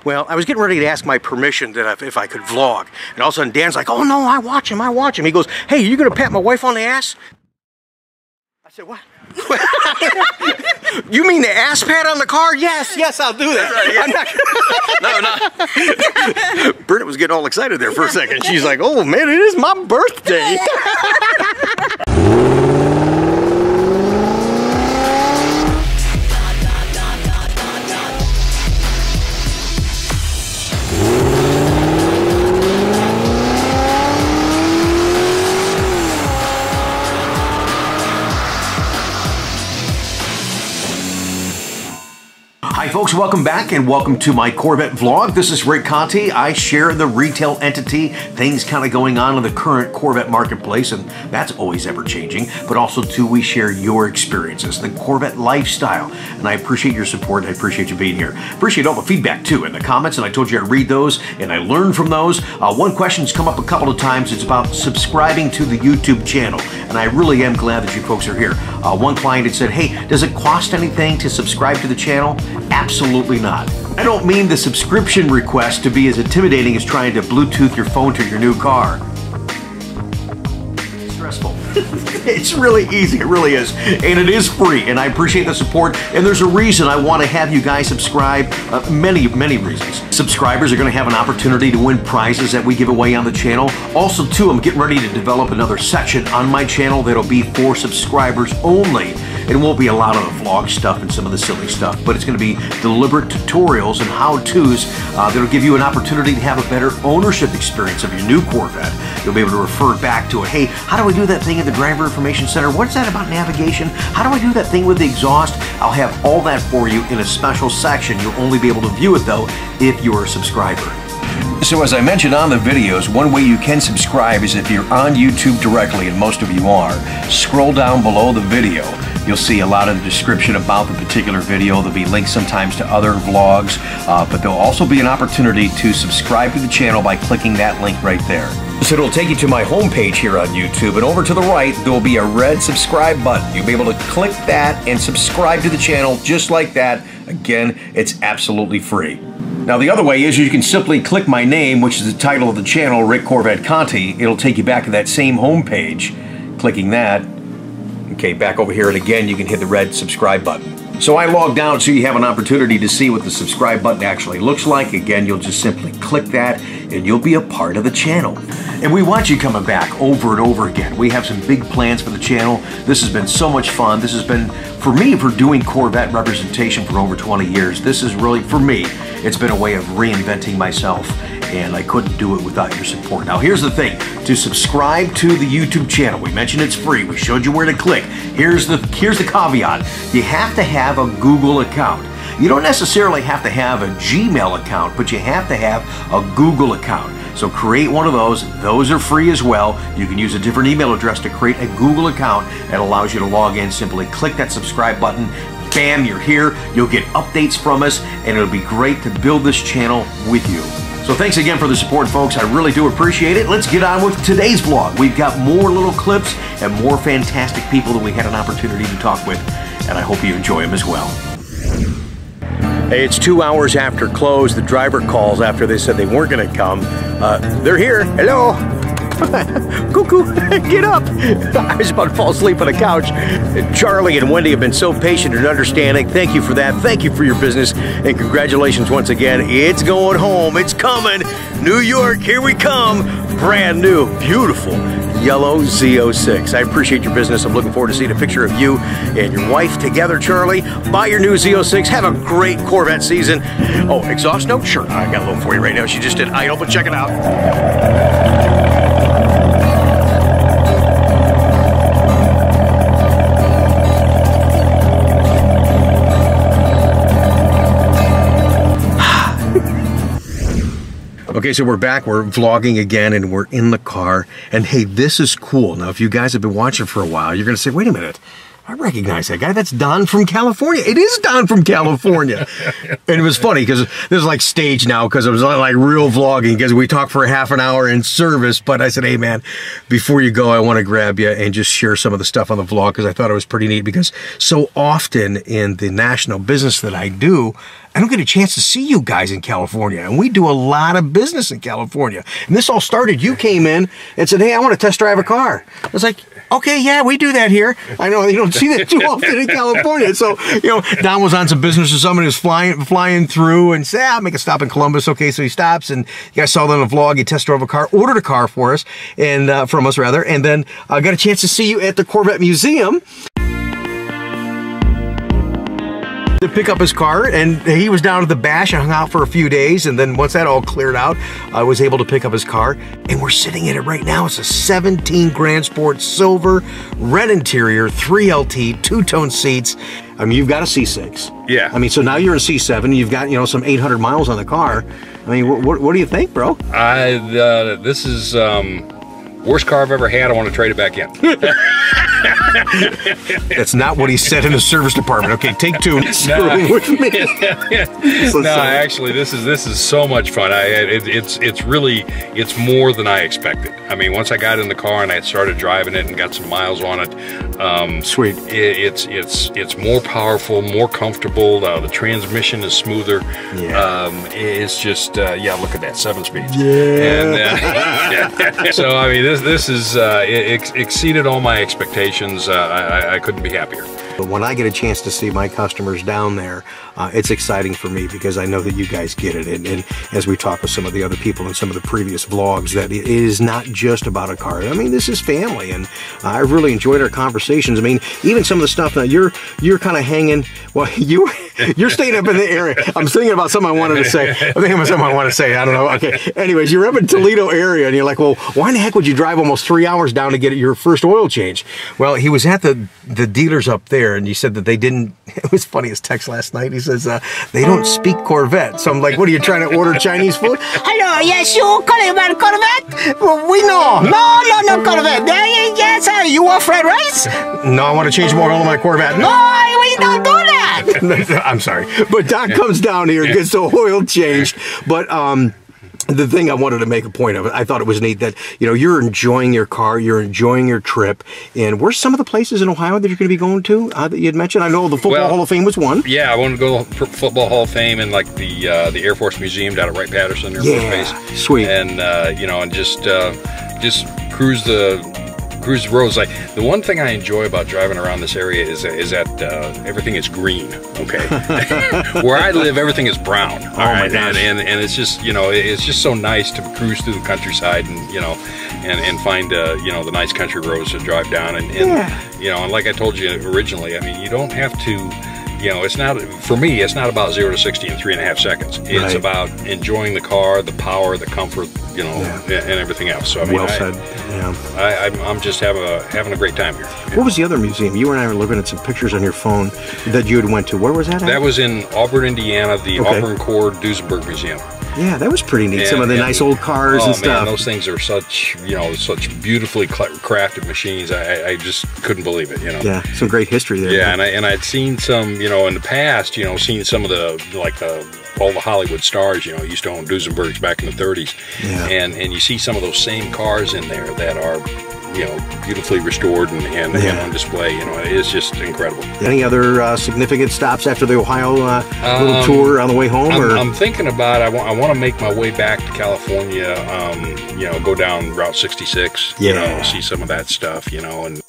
Well, I was getting ready to ask my permission that if I could vlog. And all of a sudden Dan's like, oh no, I watch him. He goes, hey, you gonna pat my wife on the ass? I said, what? You mean the ass pat on the car? Yes, I'll do that. Right, yeah. No. Bernadette was getting all excited there for a second. She's like, oh man, it is my birthday. Hi folks, welcome back and welcome to my Corvette vlog. This is Rick Conti. I share the retail entity, things kind of going on in the current Corvette marketplace, and that's always ever changing, but also too we share your experiences, the Corvette lifestyle, and I appreciate your support. I appreciate you being here. Appreciate all the feedback too in the comments, and I told you I'd read those and I learned from those. One question's come up a couple of times. It's about subscribing to the YouTube channel, and I really am glad that you folks are here. One client had said, hey, does it cost anything to subscribe to the channel? Absolutely not. I don't mean the subscription request to be as intimidating as trying to Bluetooth your phone to your new car. It's stressful. It's really easy, it really is. And it is free, and I appreciate the support. And there's a reason I want to have you guys subscribe, many reasons. Subscribers are going to have an opportunity to win prizes that we give away on the channel. Also, too, I'm getting ready to develop another section on my channel that'll be for subscribers only. It won't be a lot of the vlog stuff and some of the silly stuff, but it's going to be deliberate tutorials and how-tos that'll give you an opportunity to have a better ownership experience of your new Corvette. You'll be able to refer back to it. Hey, how do I do that thing in the Driver Information Center? What's that about navigation? How do I do that thing with the exhaust? I'll have all that for you in a special section. You'll only be able to view it, though, if you're a subscriber. So as I mentioned on the videos, one way you can subscribe is if you're on YouTube directly, and most of you are. Scroll down below the video. You'll see a lot of the description about the particular video. There'll be links sometimes to other vlogs, but there'll also be an opportunity to subscribe to the channel by clicking that link right there. So it'll take you to my homepage here on YouTube, and over to the right, there will be a red subscribe button. You'll be able to click that and subscribe to the channel just like that. Again, it's absolutely free. Now the other way is you can simply click my name, which is the title of the channel, Rick Corvette Conti. It'll take you back to that same homepage. Clicking that. Okay, back over here, and again, you can hit the red subscribe button. So I logged out so you have an opportunity to see what the subscribe button actually looks like. Again, you'll just simply click that, and you'll be a part of the channel. And we want you coming back over and over again. We have some big plans for the channel. This has been so much fun. This has been, for me, for doing Corvette representation for over 20 years, this is really, for me, it's been a way of reinventing myself, and I couldn't do it without your support. Now here's the thing, to subscribe to the YouTube channel, we mentioned it's free, we showed you where to click. Here's the caveat, you have to have a Google account. You don't necessarily have to have a Gmail account, but you have to have a Google account. So create one of those are free as well. You can use a different email address to create a Google account that allows you to log in. Simply click that subscribe button, bam, you're here. You'll get updates from us, and it'll be great to build this channel with you. So thanks again for the support, folks. I really do appreciate it. Let's get on with today's vlog. We've got more little clips and more fantastic people that we had an opportunity to talk with, and I hope you enjoy them as well. Hey, it's 2 hours after close. The driver calls after they said they weren't going to come. They're here. Hello. Cuckoo, get up. I was about to fall asleep on the couch. Charlie and Wendy have been so patient and understanding. Thank you for that. Thank you for your business. And congratulations once again. It's going home. It's coming. New York, here we come. Brand new, beautiful yellow Z06. I appreciate your business. I'm looking forward to seeing a picture of you and your wife together, Charlie. Buy your new Z06. Have a great Corvette season. Oh, exhaust note? Sure. I got a little for you right now. She just did idle, but check it out. Okay, so we're back, we're vlogging again, and we're in the car, and hey, this is cool. Now, if you guys have been watching for a while, you're gonna say, wait a minute, I recognize that guy. That's Don from California. It is Don from California. And it was funny because this is like stage now because it was like real vlogging because we talked for half an hour in service. But I said, hey, man, before you go, I want to grab you and just share some of the stuff on the vlog because I thought it was pretty neat because so often in the national business that I do, I don't get a chance to see you guys in California. And we do a lot of business in California. And this all started, you came in and said, hey, I want to test drive a car. I was like, okay, yeah, we do that here. I know you don't see that too often in California. So, you know, Don was on some business or somebody was flying through and said, I'll make a stop in Columbus. Okay, so he stops and you guys saw that on the vlog. He test drove a car, ordered a car for us, and from us rather, and then got a chance to see you at the Corvette Museum to pick up his car, and he was down at the bash and hung out for a few days, and then once that all cleared out, I was able to pick up his car, and we're sitting in it right now. It's a 17 Grand Sport silver, red interior, 3LT, two-tone seats. I mean, you've got a C6. Yeah. I mean, so now you're in C7, you've got, you know, some 800 miles on the car. I mean, what do you think, bro? This is worst car I've ever had. I want to trade it back in. That's not what he said in the service department. Okay, take two. No, with me. No, actually, this is so much fun. It's more than I expected. I mean, once I got in the car and I started driving it and got some miles on it, sweet. It's more powerful, more comfortable. The transmission is smoother. Yeah. It's just yeah. Look at that, 7 speeds. Yeah. And, so I mean, this is it exceeded all my expectations. I couldn't be happier. But when I get a chance to see my customers down there, it's exciting for me because I know that you guys get it. And as we talk with some of the other people in some of the previous vlogs, that it is not just about a car. I mean, this is family, and I really enjoyed our conversations. I mean, even some of the stuff that you're kind of hanging. Well, you're staying up in the area. I'm thinking about something I wanted to say. I'm thinking about something I want to say. I don't know. Okay. Anyways, you're up in Toledo area, and you're like, well, why in the heck would you drive almost 3 hours down to get your first oil change? Well, he was at the dealers up there. And you said that they didn't. It was funny, his text last night. He says they don't speak Corvette. So I'm like, what are you trying to order Chinese food? Hello, yes, you calling about Corvette? Well, we know. No, Corvette. Yes, you want fried rice? No, I want to change more oil on my Corvette. No, we don't do that. I'm sorry, but Don comes down here, gets the oil changed, but the thing I wanted to make a point of it, I thought it was neat that, you know, you're enjoying your car, you're enjoying your trip, and where's some of the places in Ohio that you're going to be going to that you had mentioned? I know the Football Hall of Fame was one. Yeah, I wanted to go to Football Hall of Fame and like the Air Force Museum down at Wright-Patterson Air Force Base. Sweet. And you know, and just cruise the roads. Like, the one thing I enjoy about driving around this area is that everything is green. Okay, where I live, everything is brown. Oh my gosh. And it's just, you know, it's just so nice to cruise through the countryside and, you know, and find you know, the nice country roads to drive down and you know, and like I told you originally, I mean, you don't have to. You know, it's not, for me, it's not about 0 to 60 in 3.5 seconds. It's about enjoying the car, the power, the comfort, you know, and everything else. So I mean, well said. I'm just having a great time here. What was the other museum? You and I were looking at some pictures on your phone that you had went to. Where was that at? That was in Auburn, Indiana, the Auburn Cord Duesenberg Museum. Yeah, that was pretty neat. Some of the nice old cars and stuff. Man, those things are such, you know, such beautifully crafted machines. I just couldn't believe it, you know. Yeah, some great history there. Yeah, and I'd seen some, you know, in the past, you know, seen some of the, like all the Hollywood stars, you know, used to own Duesenbergs back in the 30s. Yeah. And you see some of those same cars in there that are, you know, beautifully restored and on display. You know, it is just incredible. Any other significant stops after the Ohio little tour on the way home? I'm thinking about, I want to make my way back to California, you know, go down Route 66, you know, see some of that stuff, you know. And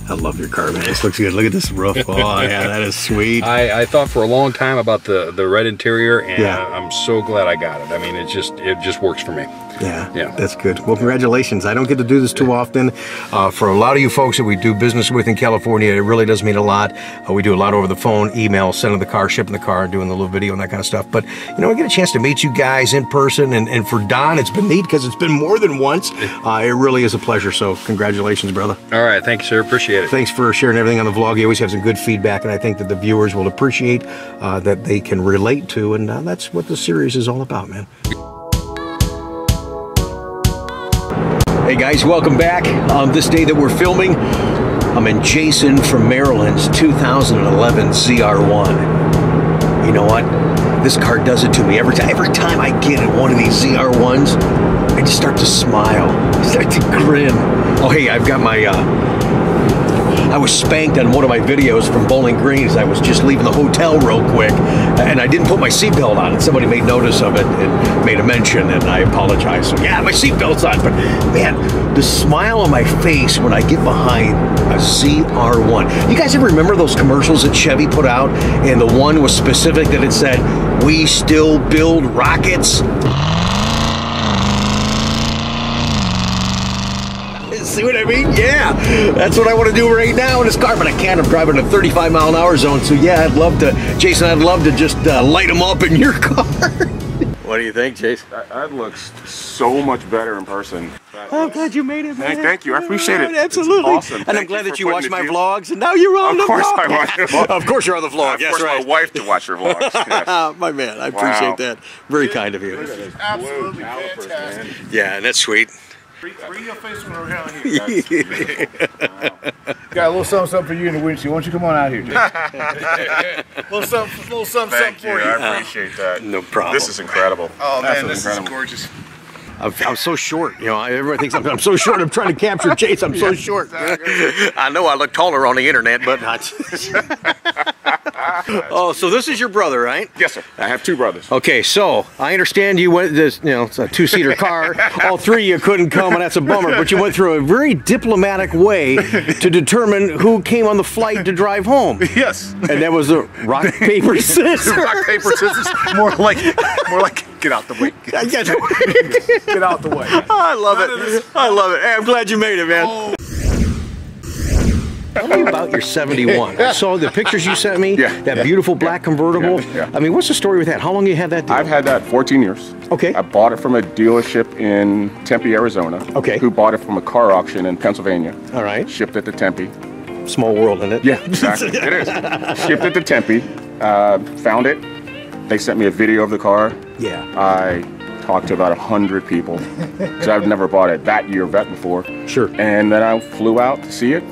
I love your car, man. This looks good. Look at this roof. Oh, yeah, that is sweet. I thought for a long time about the red interior, and I'm so glad I got it. I mean, it just works for me. Yeah, that's good. Well, congratulations. I don't get to do this too often. For a lot of you folks that we do business with in California, it really does mean a lot. We do a lot over the phone, email, sending the car, shipping the car, doing the little video and that kind of stuff. But, you know, I get a chance to meet you guys in person. And for Don, it's been neat because it's been more than once. It really is a pleasure. So congratulations, brother. All right. Thank you, sir. Appreciate it. Thanks for sharing everything on the vlog. You always have some good feedback, and I think that the viewers will appreciate that they can relate to. And that's what the series is all about, man. Hey guys, welcome back. On this day that we're filming, I'm in Jason from Maryland's 2011 ZR1. You know what? This car does it to me every time I get in one of these ZR1s. I just start to smile. I start to grin. Oh, hey, I've got my. I was spanked on one of my videos from Bowling Green as I was just leaving the hotel real quick, and I didn't put my seatbelt on, and somebody made notice of it and made a mention, and I apologized. So yeah, my seatbelt's on, but man, the smile on my face when I get behind a ZR1. You guys ever remember those commercials that Chevy put out, and the one was specific that it said, "We still build rockets"? See what I mean? Yeah, that's what I want to do right now in this car, but I can't. I'm driving a 35-mile-an-hour zone, so yeah, I'd love to, Jason, I'd love to just light them up in your car. What do you think, Jason? That looks so much better in person. I'm glad you made it, man. Thank you. I appreciate it. Absolutely. It's awesome. And I'm glad that you watch my vlogs, and now you're on the vlog. Of course I watch the vlog. Of course you're on the vlog. Of course my wife to watch your vlogs. Yes. My man, I appreciate that. Very kind of you. Absolutely fantastic. Yeah, that's sweet. Bring your face when we're around here. Got a little something for you in the windshield. Why don't you come on out here? little something Thank for you. you. I appreciate that. No problem. This is incredible. Oh man, Absolutely this incredible. is gorgeous. I'm so short, you know. Everybody thinks I'm so short. I'm trying to capture Chase. I'm so short. I know I look taller on the internet, but not. Oh, so this is your brother, right? Yes, sir. I have two brothers. Okay, so I understand you went this. You know, it's a two-seater car. All three of you couldn't come, and that's a bummer. But you went through a very diplomatic way to determine who came on the flight to drive home. Yes. And that was a rock, paper, scissors. Rock, paper, scissors. More like get out the way. Get out the way. I love it. I love it. Hey, I'm glad you made it, man. Oh. Tell me about your 71. I saw the pictures you sent me. Yeah. That beautiful black convertible. Yeah. I mean, what's the story with that? How long you had that deal? I've had that 14 years. Okay. I bought it from a dealership in Tempe, Arizona. Okay. Who bought it from a car auction in Pennsylvania. All right. Shipped it to Tempe. Small world, isn't it? Yeah, exactly. It is. Shipped it to Tempe. Found it. They sent me a video of the car. Yeah. I talked to about 100 people because I've never bought a that year Vette before. Sure. And then I flew out to see it,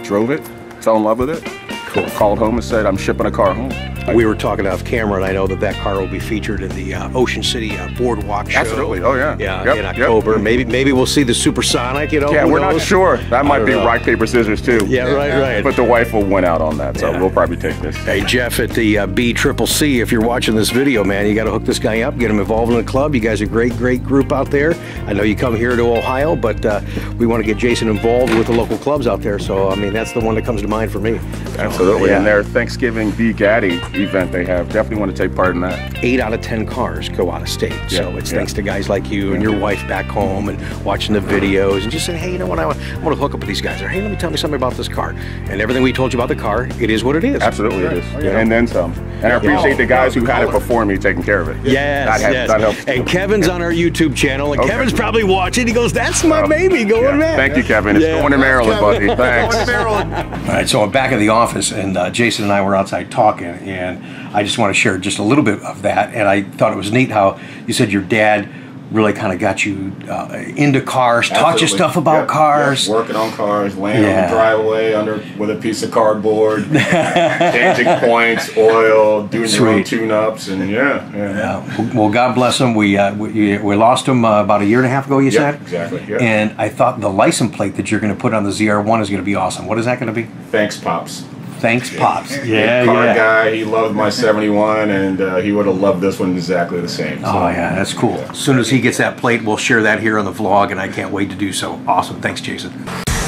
drove it, fell in love with it. Cool. Called home and said, I'm shipping a car home. We were talking off camera, and I know that car will be featured in the Ocean City Boardwalk show. Absolutely. Oh, yeah. Yeah, Yep, in October. yep. Maybe we'll see the Supersonic, you know. Yeah, who we're not knows? sure. That might be don't know. rock, paper, scissors, too. Yeah, right. But the wife will win out on that, so Yeah. we'll probably take this. Hey, Jeff at the BCCC, if you're watching this video, man, you got to hook this guy up, get him involved in the club. You guys are a great group out there. I know you come here to Ohio, but we want to get Jason involved with the local clubs out there. So, I mean, that's the one that comes to mind for me. Absolutely. Yeah. And their Thanksgiving Be Gaddy event they have, definitely want to take part in that. 8 out of 10 cars go out of state. So it's yeah. thanks to guys like you and your wife back home and watching the videos and just saying, hey, you know what, I want to hook up with these guys. Or, hey, let me tell me something about this car. And everything we told you about the car, it is what it is. Absolutely, it is. Yeah. And then some. And I appreciate the guys who had it before me taking care of it. Yes, That helps. And Kevin's on our YouTube channel, and Okay. Kevin's probably watching. He goes, that's my baby going back. Thank you, Kevin. It's going to Maryland, buddy. Thanks. All right, so I'm back in the office, and Jason and I were outside talking, and I just want to share just a little bit of that. And I thought it was neat how you said your dad really kind of got you into cars, taught you stuff about cars. Working on cars, laying on Yeah. the driveway with a piece of cardboard, changing points, oil, doing your own Sweet. tune-ups, and yeah. Well, God bless him. We lost him about a year and a half ago, you said? Exactly. Yeah. And I thought the license plate that you're going to put on the ZR1 is going to be awesome. What is that going to be? Thanks, Pops. Thanks, Pops. Car Yeah. guy, he loved my 71, and he would have loved this one exactly the same. So. Oh, yeah, that's cool. As soon as he gets that plate, we'll share that here on the vlog, and I can't wait to do so. Awesome. Thanks, Jason.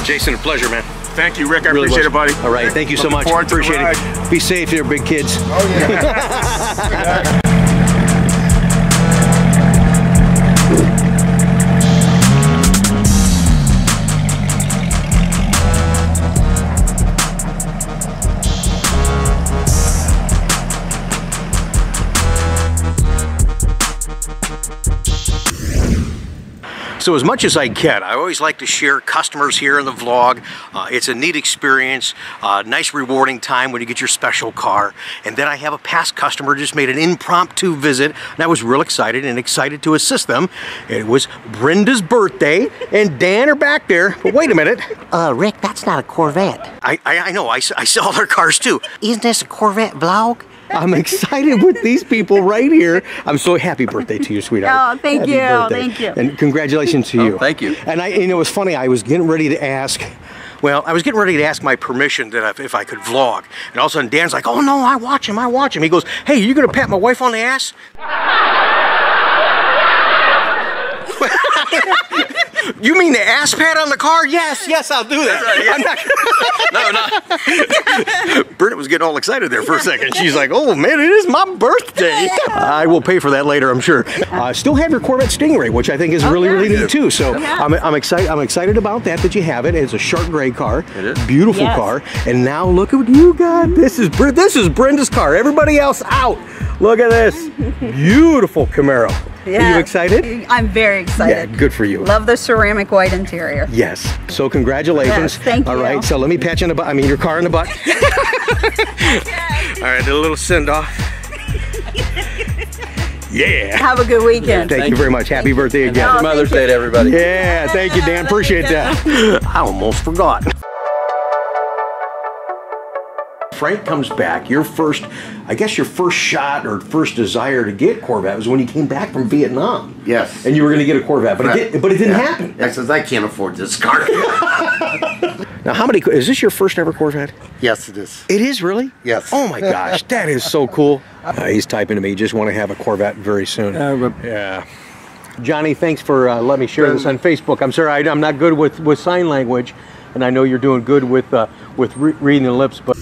Jason, a pleasure, man. Thank you, Rick. I Really appreciate it, was. buddy. All right, thank you so Looking much. forward to the Appreciate it. ride. Be safe there, big kids. Oh yeah. So as much as I can, I always like to share customers here in the vlog. It's a neat experience, nice rewarding time when you get your special car. And then I have a past customer just made an impromptu visit, and I was real excited to assist them. It was Brenda's birthday, and Dan are back there. But wait a minute. Rick, that's not a Corvette. I know, I sell their cars too. Isn't this a Corvette vlog? I'm excited with these people right here. I'm so happy birthday to you, sweetheart. Oh, thank Happy you, birthday. thank you. And congratulations to you. Thank you. And you know, it was funny, I was getting ready to ask, I was getting ready to ask my permission that if I could vlog. And all of a sudden Dan's like, oh no, I watch him. He goes, hey, you gonna pat my wife on the ass? You mean the ass pat on the car? Yes, I'll do that. I'm not. No. Britta was getting all excited there for a second. She's like, oh man, it is my birthday. I will pay for that later, I'm sure. Still have your Corvette Stingray, which I think is really neat too. So I'm excited about that you have it. It's a sharp gray car. It is. Beautiful car. And now look at what you got. This is Brenda's car. Everybody else out. Look at this. Beautiful Camaro. Yeah. Are you excited? I'm very excited. Yeah, good for you. Love the ceramic white interior. Yes. So congratulations. Yes, thank you. All right, so let me pat you on the butt. I mean, your car in the butt. All right, do a little send off. Yeah. Have a good weekend. Thank you very much. Happy birthday again. Happy Mother's Day to everybody. Yeah, thank you, Dan. Appreciate that. I almost forgot. Frank comes back. Your first shot or first desire to get Corvette was when you came back from Vietnam. Yes. And you were going to get a Corvette, but it didn't happen. I says, I can't afford this car. Now, is this your first ever Corvette? Yes, it is. It is, really? Yes. Oh my gosh, that is so cool. He's typing to me, just want to have a Corvette very soon. Yeah. Johnny, thanks for letting me share this on Facebook. I'm sorry, I'm not good with sign language, and I know you're doing good with reading the lips, but